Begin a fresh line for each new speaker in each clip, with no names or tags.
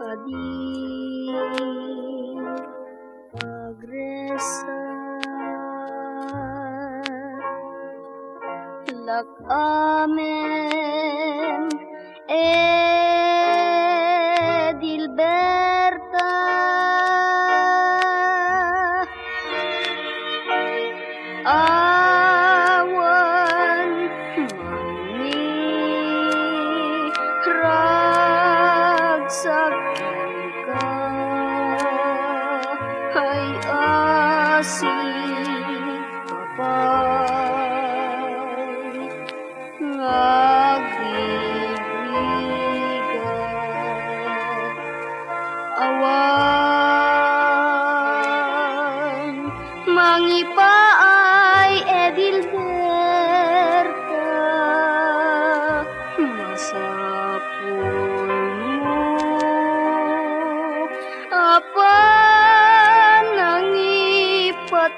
Adi regresar lak amen Dilberta awan ragsak ka ay asing kapay ngagribrigan awan mangipaay Edilberta masapul mo apa nangipateg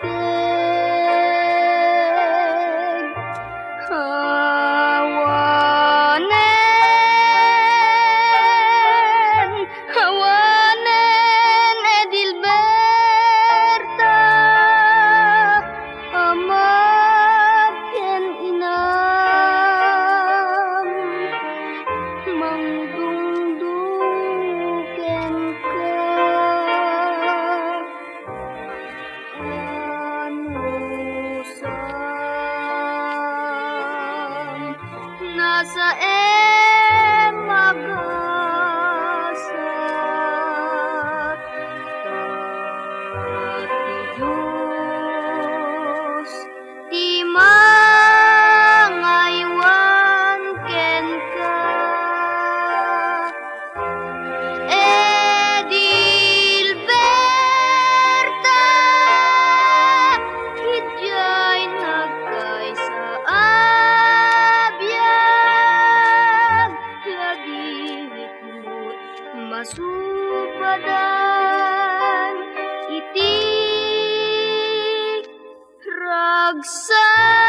hawanen Edilberta amat ken inam mangdungduken ka nasa magasat Diyos di mangaywan ken ka Edilberta hidjay nagkay sa abiyag lagihitmut masupadan iti ragsak